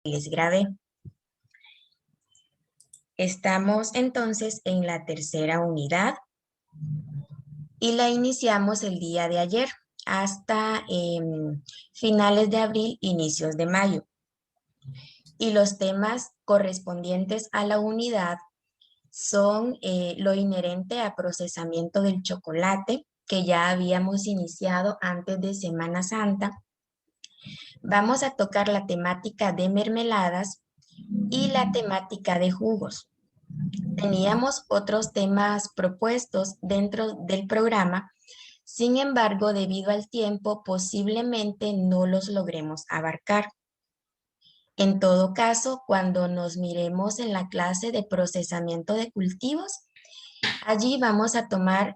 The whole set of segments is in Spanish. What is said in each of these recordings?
les grabé. Estamos entonces en la tercera unidad y la iniciamos el día de ayer hasta finales de abril, inicios de mayo. Y los temas correspondientes a la unidad son lo inherente a procesamiento del chocolate, que ya habíamos iniciado antes de Semana Santa. Vamos a tocar la temática de mermeladas y la temática de jugos. Teníamos otros temas propuestos dentro del programa, sin embargo, debido al tiempo, posiblemente no los logremos abarcar. En todo caso, cuando nos miremos en la clase de procesamiento de cultivos, allí vamos a tomar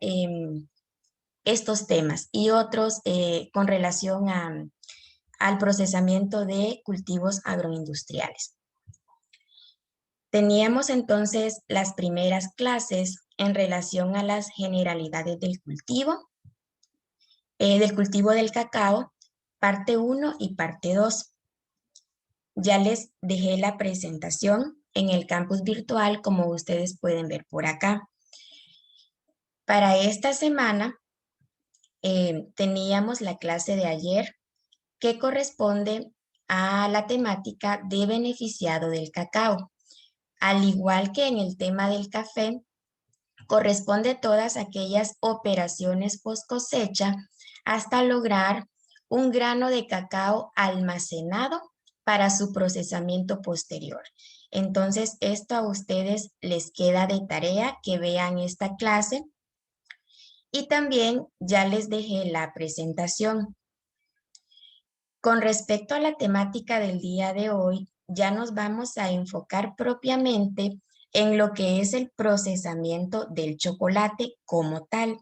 estos temas y otros con relación al procesamiento de cultivos agroindustriales. Teníamos entonces las primeras clases en relación a las generalidades del cultivo del cacao, parte 1 y parte 2. Ya les dejé la presentación en el campus virtual, como ustedes pueden ver por acá. Para esta semana teníamos la clase de ayer que corresponde a la temática de beneficiado del cacao. Al igual que en el tema del café, corresponde a todas aquellas operaciones post cosecha hasta lograr un grano de cacao almacenado para su procesamiento posterior. Entonces, esto a ustedes les queda de tarea que vean esta clase. Y también ya les dejé la presentación. Con respecto a la temática del día de hoy, ya nos vamos a enfocar propiamente en lo que es el procesamiento del chocolate como tal.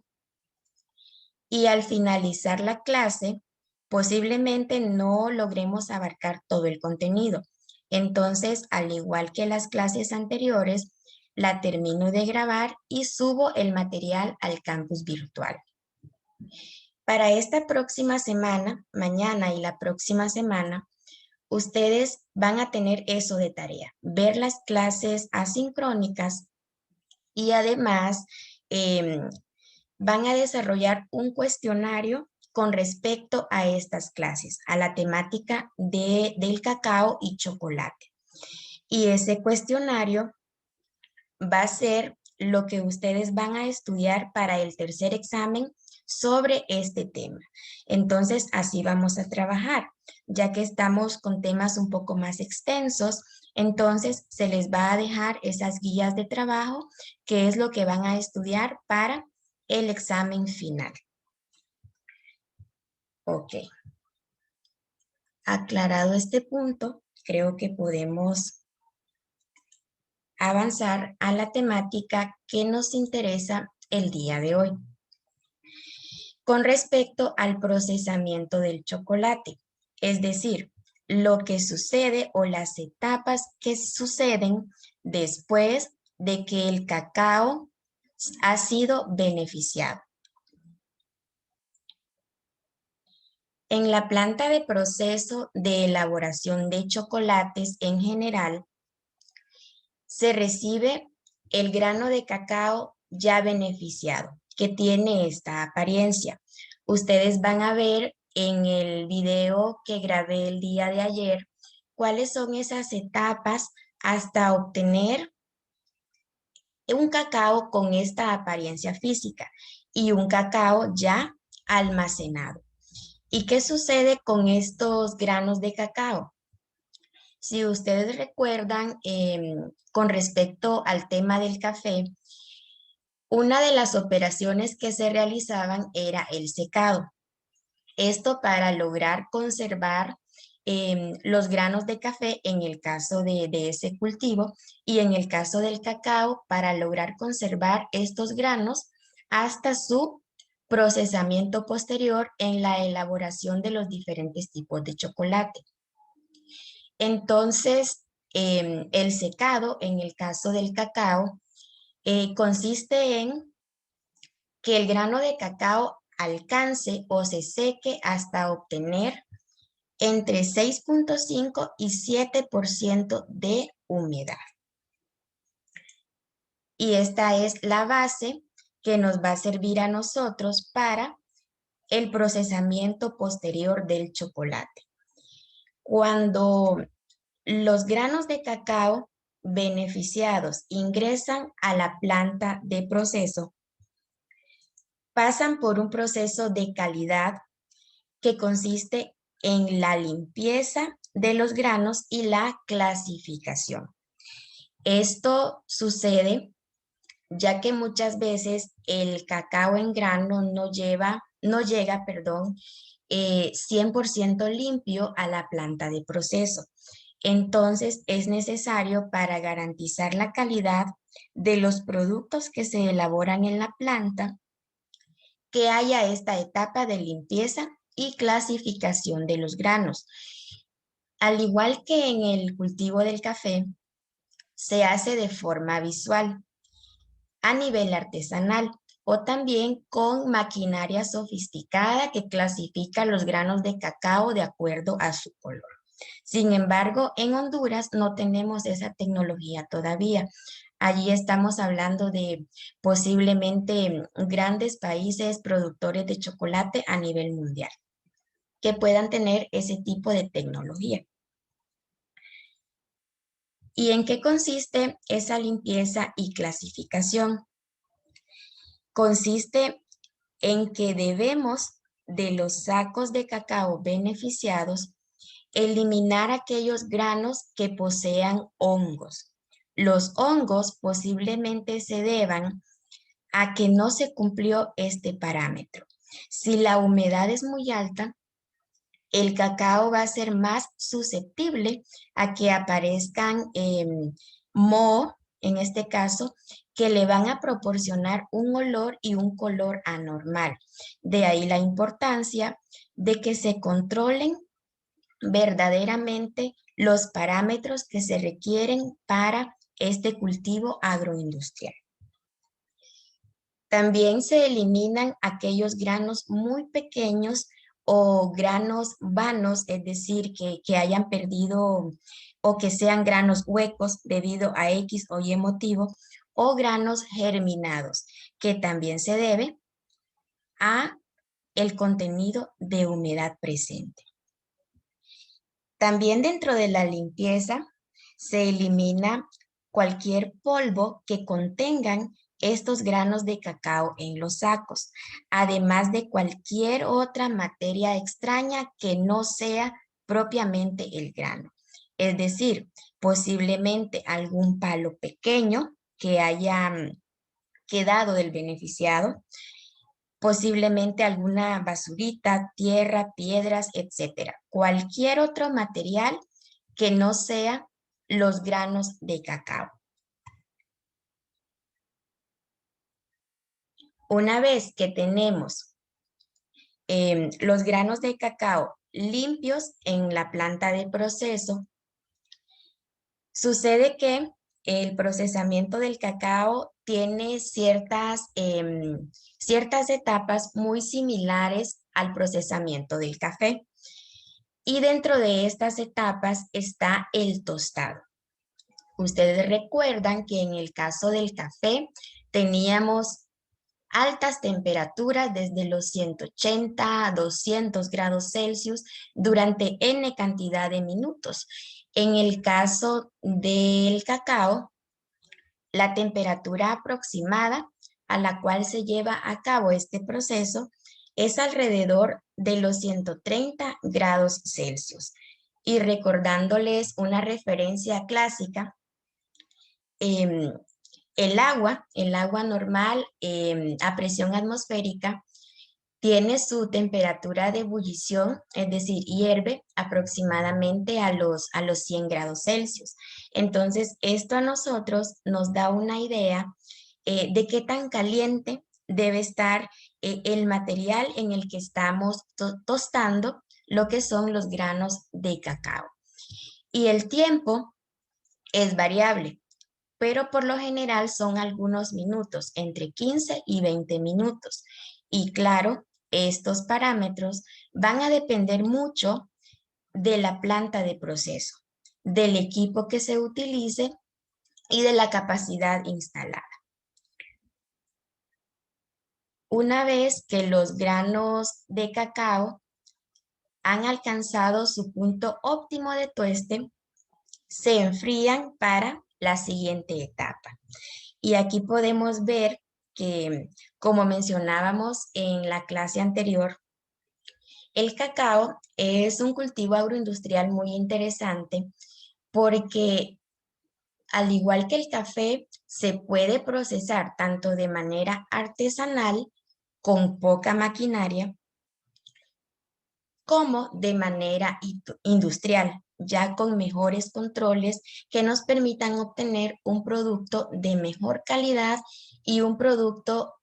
Y al finalizar la clase, posiblemente no logremos abarcar todo el contenido. Entonces, al igual que las clases anteriores, la termino de grabar y subo el material al campus virtual. Para esta próxima semana, mañana y la próxima semana, ustedes van a tener eso de tarea, ver las clases asincrónicas y además van a desarrollar un cuestionario con respecto a estas clases, a la temática del cacao y chocolate. Y ese cuestionario va a ser lo que ustedes van a estudiar para el tercer examen sobre este tema. Entonces, así vamos a trabajar, ya que estamos con temas un poco más extensos. Entonces, se les va a dejar esas guías de trabajo, que es lo que van a estudiar para el examen final. Ok. Aclarado este punto, creo que podemos avanzar a la temática que nos interesa el día de hoy. Con respecto al procesamiento del chocolate, es decir, lo que sucede o las etapas que suceden después de que el cacao ha sido beneficiado. En la planta de proceso de elaboración de chocolates en general, se recibe el grano de cacao ya beneficiado, que tiene esta apariencia. Ustedes van a ver en el video que grabé el día de ayer cuáles son esas etapas hasta obtener un cacao con esta apariencia física y un cacao ya almacenado. ¿Y qué sucede con estos granos de cacao? Si ustedes recuerdan, con respecto al tema del café, una de las operaciones que se realizaban era el secado. Esto para lograr conservar los granos de café en el caso de ese cultivo y en el caso del cacao para lograr conservar estos granos hasta su procesamiento posterior en la elaboración de los diferentes tipos de chocolate. Entonces, el secado, en el caso del cacao, consiste en que el grano de cacao alcance o se seque hasta obtener entre 6.5 y 7% de humedad. Y esta es la base que nos va a servir a nosotros para el procesamiento posterior del chocolate. Cuando los granos de cacao beneficiados ingresan a la planta de proceso, pasan por un proceso de calidad que consiste en la limpieza de los granos y la clasificación. Esto sucede ya que muchas veces el cacao en grano no llega, 100% limpio a la planta de proceso. Entonces, es necesario para garantizar la calidad de los productos que se elaboran en la planta, que haya esta etapa de limpieza y clasificación de los granos. Al igual que en el cultivo del café, se hace de forma visual, a nivel artesanal o también con maquinaria sofisticada que clasifica los granos de cacao de acuerdo a su color. Sin embargo, en Honduras no tenemos esa tecnología todavía. Allí estamos hablando de posiblemente grandes países productores de chocolate a nivel mundial que puedan tener ese tipo de tecnología. ¿Y en qué consiste esa limpieza y clasificación? Consiste en que debemos de los sacos de cacao beneficiados eliminar aquellos granos que posean hongos. Los hongos posiblemente se deban a que no se cumplió este parámetro. Si la humedad es muy alta, el cacao va a ser más susceptible a que aparezcan moho, en este caso, que le van a proporcionar un olor y un color anormal. De ahí la importancia de que se controlen verdaderamente los parámetros que se requieren para este cultivo agroindustrial. También se eliminan aquellos granos muy pequeños o granos vanos, es decir, que hayan perdido o que sean granos huecos debido a X o Y motivo, o granos germinados, que también se debe a el contenido de humedad presente. También dentro de la limpieza se elimina cualquier polvo que contengan estos granos de cacao en los sacos, además de cualquier otra materia extraña que no sea propiamente el grano. Es decir, posiblemente algún palo pequeño que haya quedado del beneficiado, posiblemente alguna basurita, tierra, piedras, etcétera. Cualquier otro material que no sea los granos de cacao. Una vez que tenemos los granos de cacao limpios en la planta de proceso, sucede que el procesamiento del cacao tiene ciertas etapas muy similares al procesamiento del café. Y dentro de estas etapas está el tostado. Ustedes recuerdan que en el caso del café teníamos altas temperaturas desde los 180 a 200 grados Celsius durante N cantidad de minutos. En el caso del cacao, la temperatura aproximada a la cual se lleva a cabo este proceso es alrededor de los 130 grados Celsius. Y recordándoles una referencia clásica, el agua normal a presión atmosférica tiene su temperatura de ebullición, es decir, hierve aproximadamente a los 100 grados Celsius. Entonces, esto a nosotros nos da una idea de qué tan caliente debe estar el material en el que estamos tostando lo que son los granos de cacao. Y el tiempo es variable, pero por lo general son algunos minutos, entre 15 y 20 minutos. Y claro, estos parámetros van a depender mucho de la planta de proceso, del equipo que se utilice y de la capacidad instalada. Una vez que los granos de cacao han alcanzado su punto óptimo de tueste, se enfrían para la siguiente etapa. Y aquí podemos ver que, como mencionábamos en la clase anterior, el cacao es un cultivo agroindustrial muy interesante porque, al igual que el café, se puede procesar tanto de manera artesanal, con poca maquinaria, como de manera industrial, ya con mejores controles que nos permitan obtener un producto de mejor calidad y un producto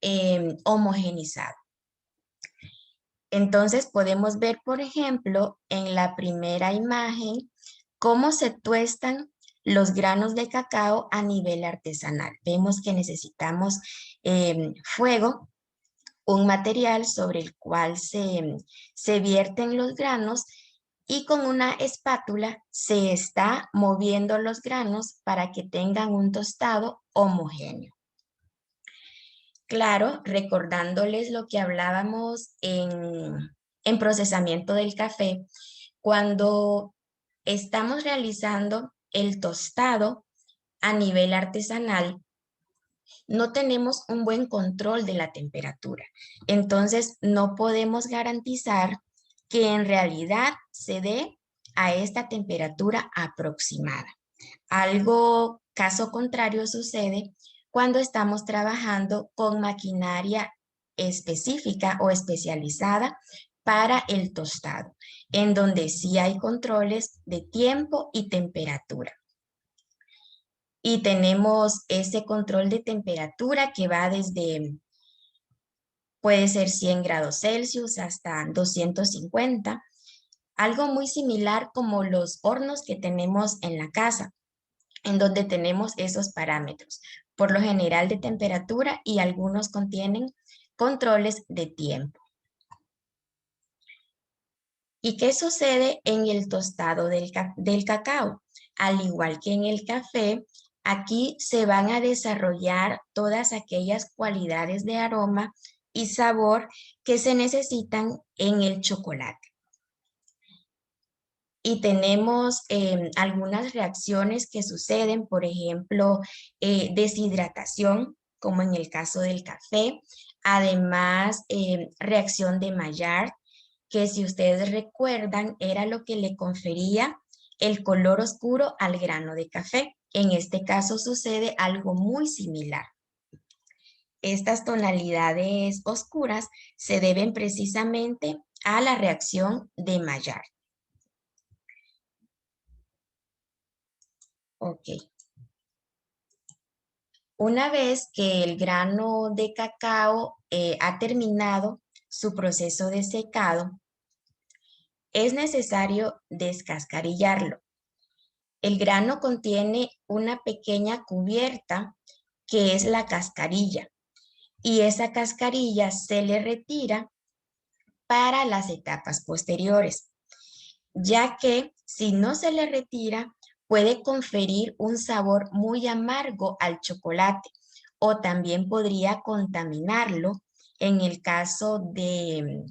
homogenizado. Entonces podemos ver, por ejemplo, en la primera imagen, cómo se tuestan los granos de cacao a nivel artesanal. Vemos que necesitamos fuego, un material sobre el cual se vierten los granos, y con una espátula se está moviendo los granos para que tengan un tostado homogéneo. Claro, recordándoles lo que hablábamos en procesamiento del café, cuando estamos realizando el tostado a nivel artesanal, no tenemos un buen control de la temperatura. Entonces, no podemos garantizar que en realidad se dé a esta temperatura aproximada. Algo caso contrario sucede cuando estamos trabajando con maquinaria específica o especializada para el tostado, en donde sí hay controles de tiempo y temperatura. Y tenemos ese control de temperatura que va desde, puede ser 100 grados Celsius hasta 250, algo muy similar como los hornos que tenemos en la casa, en donde tenemos esos parámetros, por lo general de temperatura, y algunos contienen controles de tiempo. ¿Y qué sucede en el tostado del cacao? Al igual que en el café, aquí se van a desarrollar todas aquellas cualidades de aroma y sabor que se necesitan en el chocolate. Y tenemos algunas reacciones que suceden, por ejemplo, deshidratación, como en el caso del café. Además, reacción de Maillard, que, si ustedes recuerdan, era lo que le confería el color oscuro al grano de café. En este caso sucede algo muy similar. Estas tonalidades oscuras se deben precisamente a la reacción de Maillard. Ok. Una vez que el grano de cacao ha terminado su proceso de secado, es necesario descascarillarlo. El grano contiene una pequeña cubierta que es la cascarilla, y esa cascarilla se le retira para las etapas posteriores, ya que si no se le retira, puede conferir un sabor muy amargo al chocolate, o también podría contaminarlo. En el caso del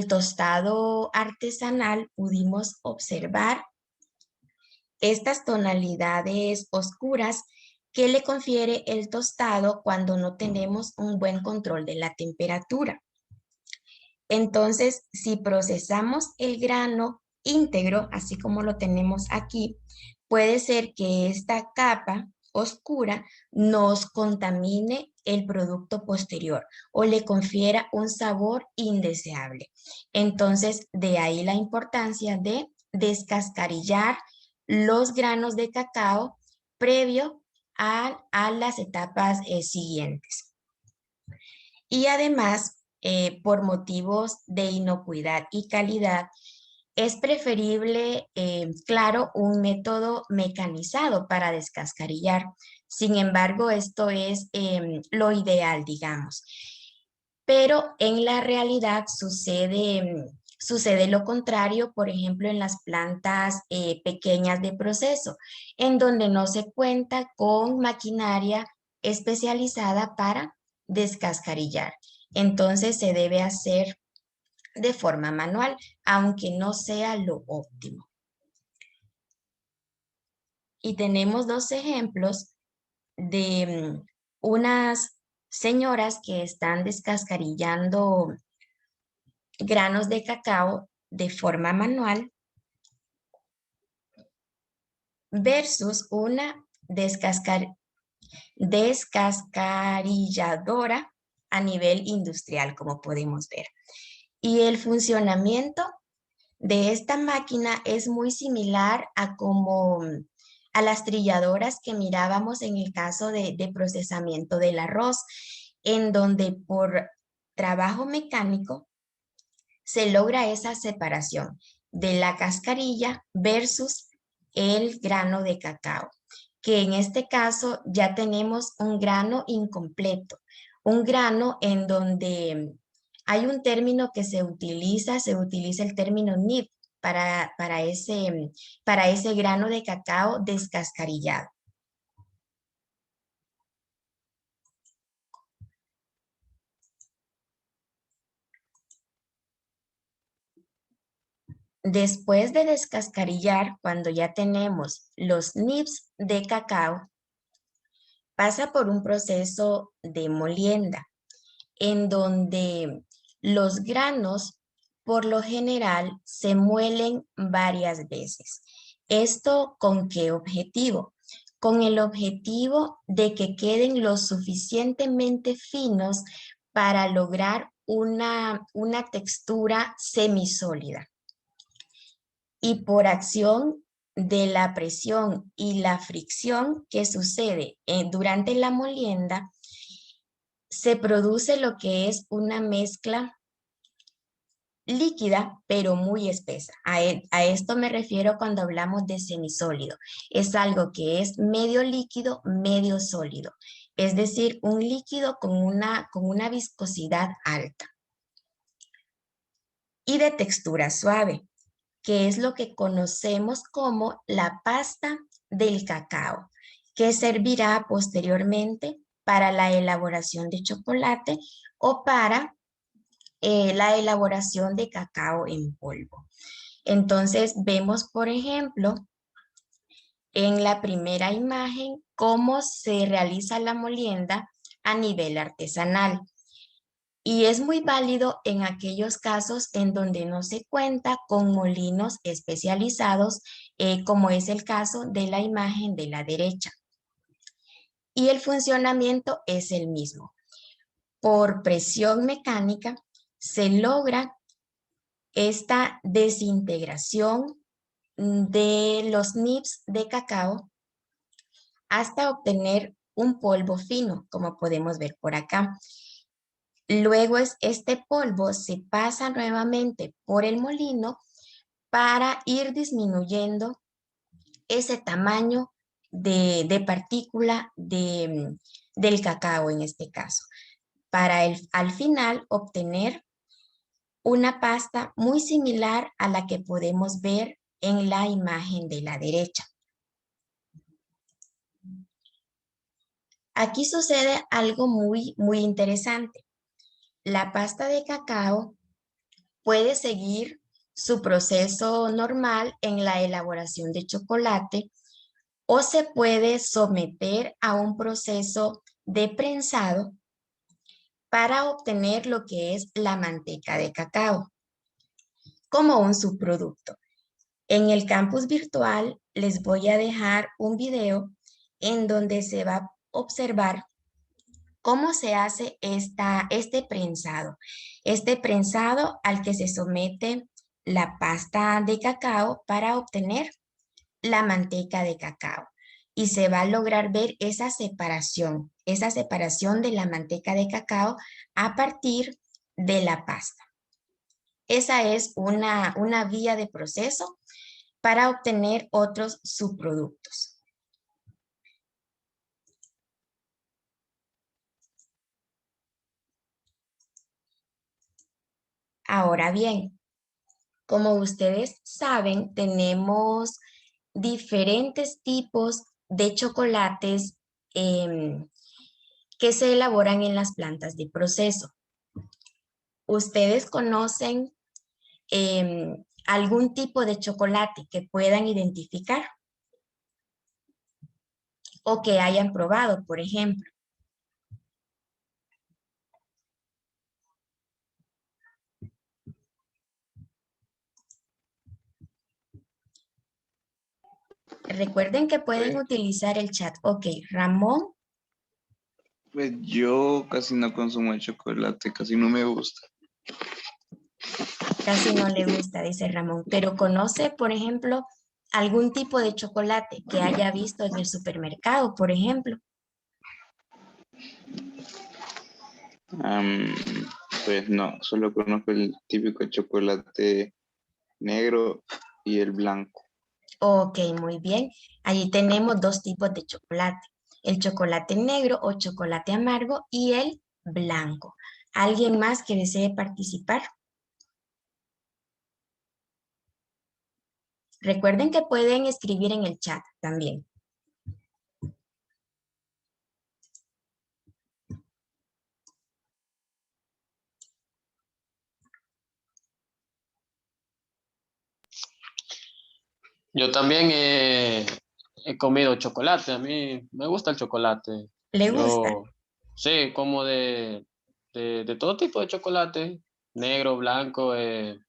tostado artesanal, pudimos observar estas tonalidades oscuras que le confiere el tostado cuando no tenemos un buen control de la temperatura. Entonces, si procesamos el grano íntegro, así como lo tenemos aquí, puede ser que esta capa oscura nos contamine el producto posterior o le confiera un sabor indeseable. Entonces, de ahí la importancia de descascarillar los granos de cacao previo a las etapas siguientes. Y además, por motivos de inocuidad y calidad, es preferible, claro, un método mecanizado para descascarillar. Sin embargo, esto es lo ideal, digamos. Pero en la realidad sucede Sucede lo contrario, por ejemplo, en las plantas pequeñas de proceso, en donde no se cuenta con maquinaria especializada para descascarillar. Entonces se debe hacer de forma manual, aunque no sea lo óptimo. Y tenemos dos ejemplos de unas señoras que están descascarillando granos de cacao de forma manual versus una descascarilladora a nivel industrial, como podemos ver. Y el funcionamiento de esta máquina es muy similar a como a las trilladoras que mirábamos en el caso de procesamiento del arroz, en donde por trabajo mecánico se logra esa separación de la cascarilla versus el grano de cacao, que en este caso ya tenemos un grano incompleto, un grano en donde hay un término que se utiliza el término nib para ese grano de cacao descascarillado. Después de descascarillar, cuando ya tenemos los nibs de cacao, pasa por un proceso de molienda, en donde los granos, por lo general, se muelen varias veces. ¿Esto con qué objetivo? Con el objetivo de que queden lo suficientemente finos para lograr una textura semisólida. Y por acción de la presión y la fricción que sucede durante la molienda, se produce lo que es una mezcla líquida, pero muy espesa. A esto me refiero cuando hablamos de semisólido. Es algo que es medio líquido, medio sólido. Es decir, un líquido con una viscosidad alta y de textura suave, que es lo que conocemos como la pasta del cacao, que servirá posteriormente para la elaboración de chocolate o para la elaboración de cacao en polvo. Entonces vemos, por ejemplo, en la primera imagen cómo se realiza la molienda a nivel artesanal. Y es muy válido en aquellos casos en donde no se cuenta con molinos especializados, como es el caso de la imagen de la derecha. Y el funcionamiento es el mismo. Por presión mecánica se logra esta desintegración de los nibs de cacao hasta obtener un polvo fino, como podemos ver por acá. Luego este polvo se pasa nuevamente por el molino para ir disminuyendo ese tamaño de partícula del cacao en este caso, para al final obtener una pasta muy similar a la que podemos ver en la imagen de la derecha. Aquí sucede algo muy interesante. La pasta de cacao puede seguir su proceso normal en la elaboración de chocolate o se puede someter a un proceso de prensado para obtener lo que es la manteca de cacao como un subproducto. En el campus virtual les voy a dejar un video en donde se va a observar cómo se hace este prensado al que se somete la pasta de cacao para obtener la manteca de cacao. Y se va a lograr ver esa separación de la manteca de cacao a partir de la pasta. Esa es una vía de proceso para obtener otros subproductos. Ahora bien, Como ustedes saben, tenemos diferentes tipos de chocolates em, que se elaboran en las plantas de proceso. ¿Ustedes conocen algún tipo de chocolate que puedan identificar o que hayan probado, por ejemplo? Recuerden que pueden Pues, utilizar el chat. Ok, Ramón, pues yo casi no consumo el chocolate, casi no me gusta. casi no le gusta, dice Ramón, pero conoce, por ejemplo, algún tipo de chocolate que haya visto en el supermercado, por ejemplo. Am, pues no, solo conozco el típico chocolate negro y el blanco. Ok, muy bien. Allí tenemos dos tipos de chocolate, el chocolate negro o chocolate amargo y el blanco. ¿Alguien más que desee participar? Recuerden que pueden escribir en el chat también. Yo también he comido chocolate, a mí me gusta el chocolate. ¿Le gusta? Yo, sí, como de todo tipo de chocolate, negro, blanco,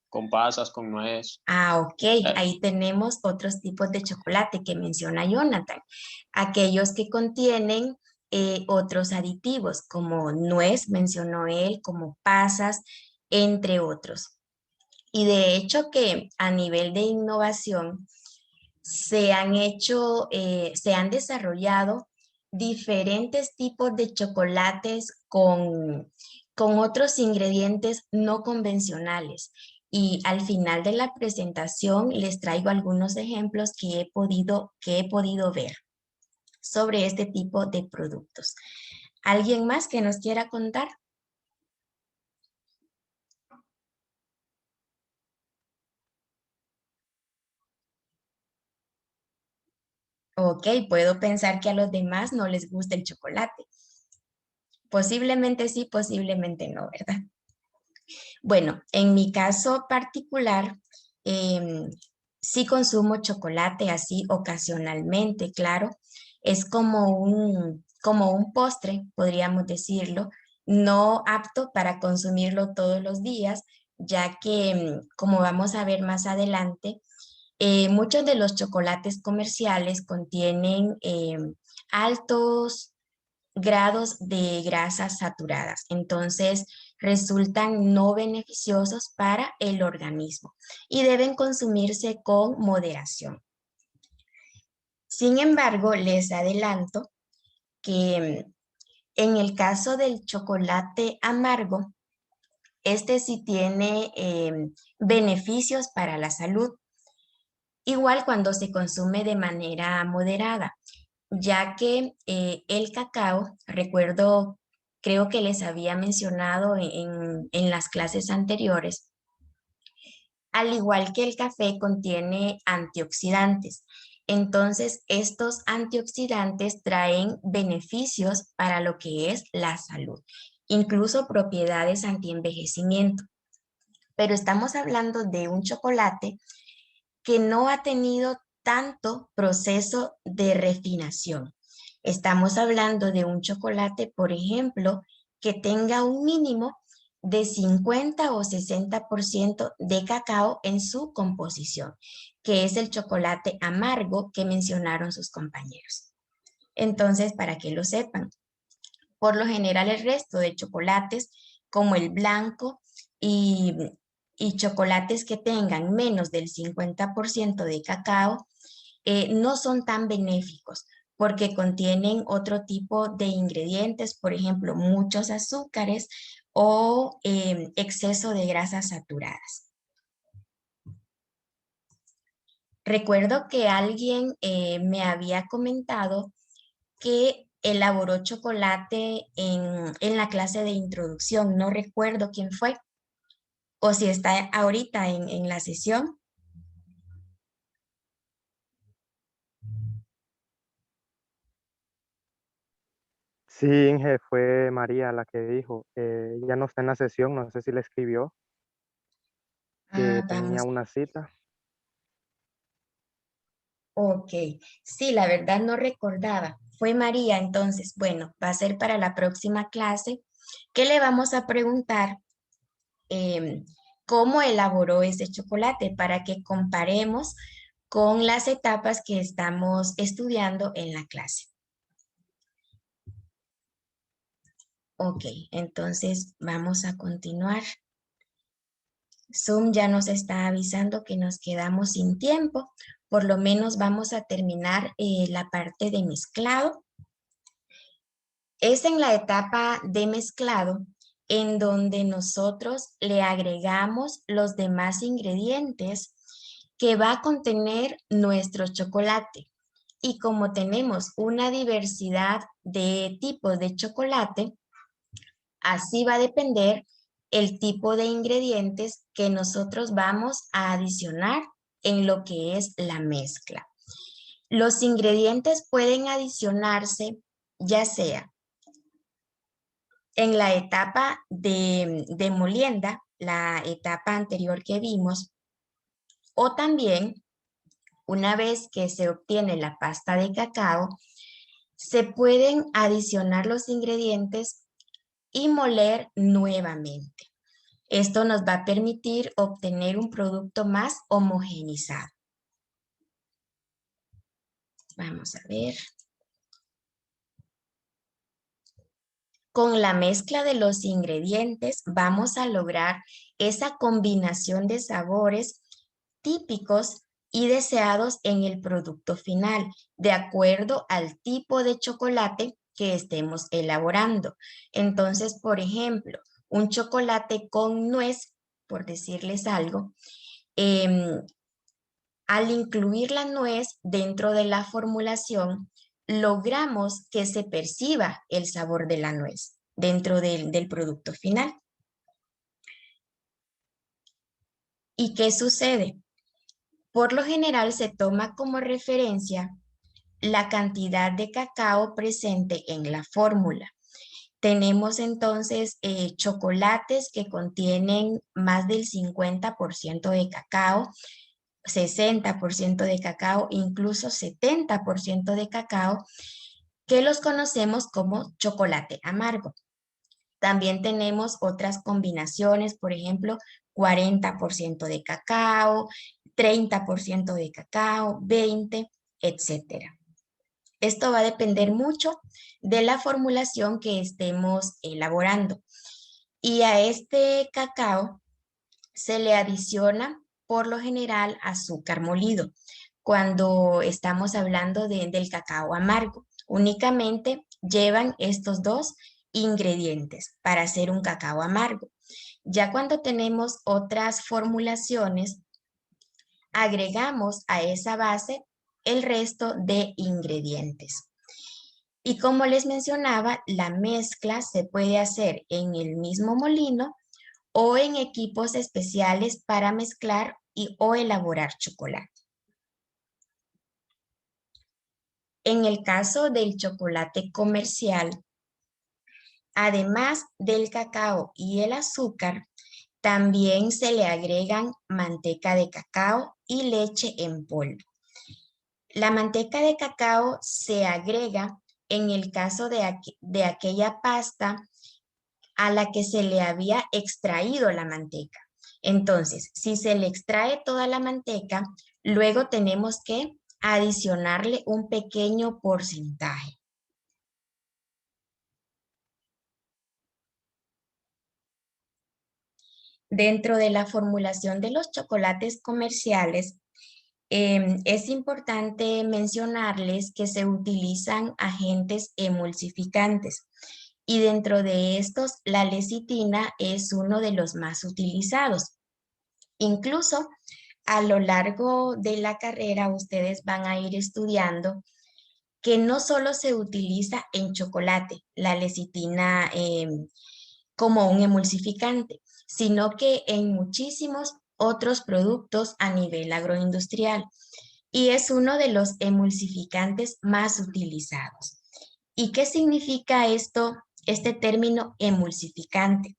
con pasas, con nuez. Ah, ok. Eh, Ahí tenemos otros tipos de chocolate que menciona Jonathan. Aquellos que contienen otros aditivos, como nuez, mencionó él, como pasas, entre otros. Y de hecho que a nivel de innovación se han desarrollado diferentes tipos de chocolates con otros ingredientes no convencionales. Y al final de la presentación les traigo algunos ejemplos que he podido ver sobre este tipo de productos. ¿Alguien más que nos quiera contar? Ok, puedo pensar que a los demás no les gusta el chocolate. Posiblemente sí, posiblemente no, ¿verdad? Bueno, en mi caso particular, em, sí consumo chocolate así ocasionalmente, claro. Es como un postre, podríamos decirlo, no apto para consumirlo todos los días, ya que, como vamos a ver más adelante, muchos de los chocolates comerciales contienen altos grados de grasas saturadas. Entonces, resultan no beneficiosos para el organismo y deben consumirse con moderación. Sin embargo, les adelanto que en el caso del chocolate amargo, este sí tiene beneficios para la salud, igual cuando se consume de manera moderada, ya que el cacao, recuerdo, creo que les había mencionado en las clases anteriores, al igual que el café contiene antioxidantes. Entonces, estos antioxidantes traen beneficios para lo que es la salud, incluso propiedades antienvejecimiento. Pero estamos hablando de un chocolate que no ha tenido tanto proceso de refinación. Estamos hablando de un chocolate, por ejemplo, que tenga un mínimo de 50 o 60% de cacao en su composición, que es el chocolate amargo que mencionaron sus compañeros. Entonces, para que lo sepan, por lo general el resto de chocolates, como el blanco y, y chocolates que tengan menos del 50% de cacao, no son tan benéficos porque contienen otro tipo de ingredientes, por ejemplo, muchos azúcares o exceso de grasas saturadas. Recuerdo que alguien me había comentado que elaboró chocolate en la clase de introducción. No recuerdo quién fue. o si está ahorita en la sesión. Sí, Inge, fue María la que dijo. Ya no está en la sesión, no sé si le escribió que tenía Vamos. una cita. Ok, sí, la verdad no recordaba. Fue María, entonces, bueno, va a ser para la próxima clase que le vamos a preguntar cómo elaboró ese chocolate para que comparemos con las etapas que estamos estudiando en la clase. Ok, entonces vamos a continuar. Zoom ya nos está avisando que nos quedamos sin tiempo. Por lo menos vamos a terminar la parte de mezclado. Es en la etapa de mezclado en donde nosotros le agregamos los demás ingredientes que va a contener nuestro chocolate. Y como tenemos una diversidad de tipos de chocolate, así va a depender el tipo de ingredientes que nosotros vamos a adicionar en lo que es la mezcla. Los ingredientes pueden adicionarse ya sea en la etapa de molienda, la etapa anterior que vimos, o también una vez que se obtiene la pasta de cacao, se pueden adicionar los ingredientes y moler nuevamente. Esto nos va a permitir obtener un producto más homogenizado. Vamos a ver. Con la mezcla de los ingredientes vamos a lograr esa combinación de sabores típicos y deseados en el producto final, de acuerdo al tipo de chocolate que estemos elaborando. Entonces, por ejemplo, un chocolate con nuez, por decirles algo, al incluir la nuez dentro de la formulación, logramos que se perciba el sabor de la nuez dentro del producto final. ¿Y qué sucede? Por lo general se toma como referencia la cantidad de cacao presente en la fórmula. Tenemos entonces chocolates que contienen más del 50% de cacao, 60% de cacao, incluso 70% de cacao, que los conocemos como chocolate amargo. También tenemos otras combinaciones, por ejemplo, 40% de cacao, 30% de cacao, 20, etcétera. Esto va a depender mucho de la formulación que estemos elaborando. Y a este cacao se le adiciona por lo general azúcar molido cuando estamos hablando del cacao amargo. Únicamente llevan estos dos ingredientes para hacer un cacao amargo. Ya cuando tenemos otras formulaciones, agregamos a esa base el resto de ingredientes. Y como les mencionaba, la mezcla se puede hacer en el mismo molino o en equipos especiales para mezclar o elaborar chocolate. En el caso del chocolate comercial, además del cacao y el azúcar, también se le agregan manteca de cacao y leche en polvo. La manteca de cacao se agrega en el caso de aquella pasta a la que se le había extraído la manteca. Entonces, si se le extrae toda la manteca, luego tenemos que adicionarle un pequeño porcentaje. Dentro de la formulación de los chocolates comerciales, es importante mencionarles que se utilizan agentes emulsificantes y dentro de estos la lecitina es uno de los más utilizados. Incluso a lo largo de la carrera ustedes van a ir estudiando que no solo se utiliza en chocolate la lecitina como un emulsificante. sino que en muchísimos otros productos a nivel agroindustrial y es uno de los emulsificantes más utilizados. ¿Y qué significa esto, este término emulsificante?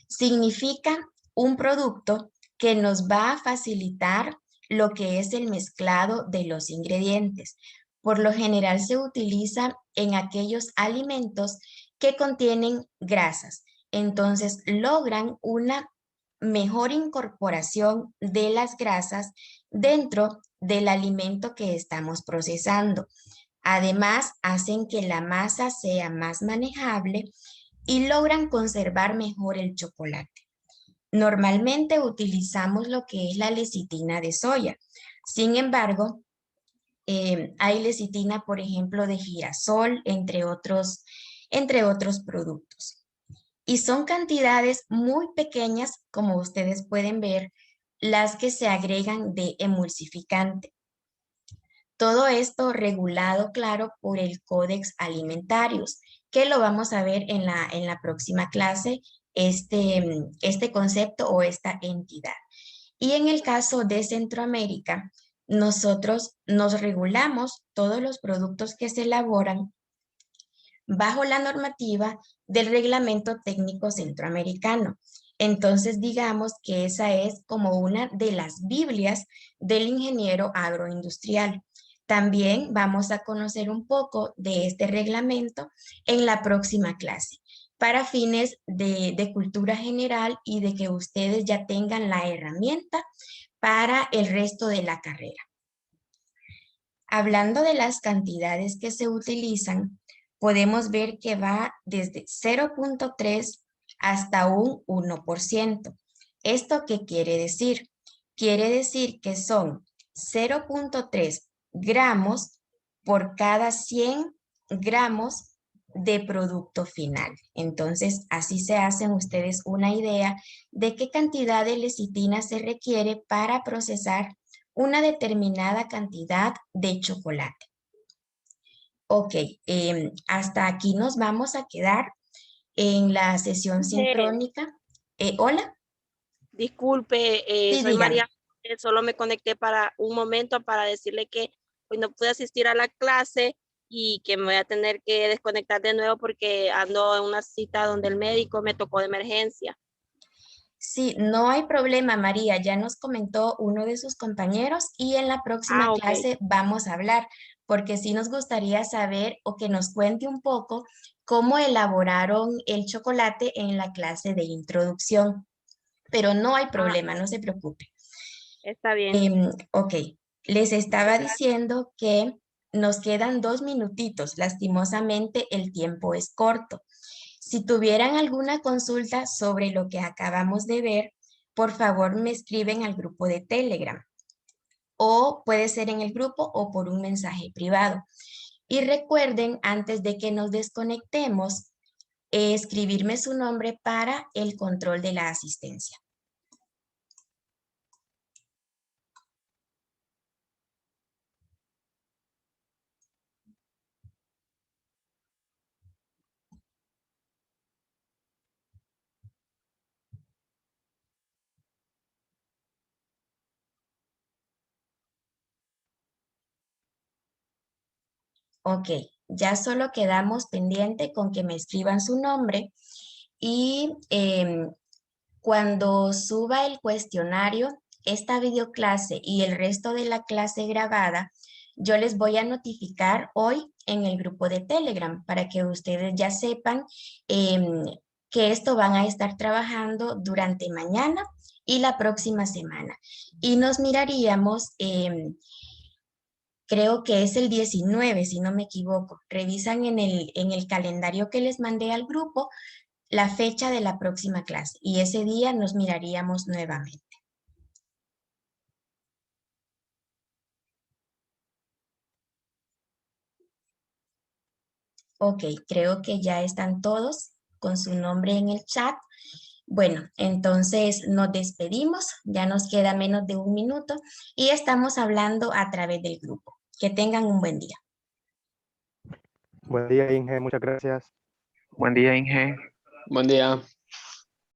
Significa un producto que nos va a facilitar lo que es el mezclado de los ingredientes. Por lo general se utiliza en aquellos alimentos que contienen grasas. Entonces logran una mejor incorporación de las grasas dentro del alimento que estamos procesando. Además, hacen que la masa sea más manejable y logran conservar mejor el chocolate. Normalmente utilizamos lo que es la lecitina de soya. Sin embargo, hay lecitina, por ejemplo, de girasol, entre otros productos. Y son cantidades muy pequeñas, como ustedes pueden ver, las que se agregan de emulsificante. Todo esto regulado, claro, por el Códex Alimentarios, que lo vamos a ver en la próxima clase, este concepto o esta entidad. Y en el caso de Centroamérica, nosotros nos regulamos todos los productos que se elaboran bajo la normativa del Reglamento Técnico Centroamericano. Entonces, digamos que esa es como una de las Biblias del ingeniero agroindustrial. También vamos a conocer un poco de este reglamento en la próxima clase, para fines de cultura general y de que ustedes ya tengan la herramienta para el resto de la carrera. Hablando de las cantidades que se utilizan, podemos ver que va desde 0.3 hasta un 1%. ¿Esto qué quiere decir? Quiere decir que son 0.3 gramos por cada 100 gramos de producto final. Entonces, así se hacen ustedes una idea de qué cantidad de lecitina se requiere para procesar una determinada cantidad de chocolate. Ok, hasta aquí nos vamos a quedar en la sesión sincrónica. Hola. Disculpe, Sí, soy dígame. María. Solo me conecté para un momento para decirle que hoy no pude asistir a la clase y que me voy a tener que desconectar de nuevo porque ando en una cita donde el médico me tocó de emergencia. Sí, no hay problema, María. Ya nos comentó uno de sus compañeros y en la próxima Ok. clase vamos a hablar, porque sí nos gustaría saber o que nos cuente un poco cómo elaboraron el chocolate en la clase de introducción. Pero no hay problema, no se preocupe. Está bien. Ok, les estaba Muchas gracias. diciendo que nos quedan 2 minutitos. Lastimosamente, el tiempo es corto. Si tuvieran alguna consulta sobre lo que acabamos de ver, por favor me escriben al grupo de Telegram. O puede ser en el grupo o por un mensaje privado. Y recuerden, antes de que nos desconectemos, escribirme su nombre para el control de la asistencia. Ok, ya solo quedamos pendiente con que me escriban su nombre y cuando suba el cuestionario, esta videoclase y el resto de la clase grabada, yo les voy a notificar hoy en el grupo de Telegram para que ustedes ya sepan que esto van a estar trabajando durante mañana y la próxima semana. Y nos miraríamos, creo que es el 19, si no me equivoco. Revisan en el calendario que les mandé al grupo la fecha de la próxima clase y ese día nos miraríamos nuevamente. Ok, creo que ya están todos con su nombre en el chat. Bueno, entonces nos despedimos, ya nos queda menos de 1 minuto y estamos hablando a través del grupo. Que tengan un buen día. Buen día, Inge, muchas gracias. Buen día, Inge. Buen día.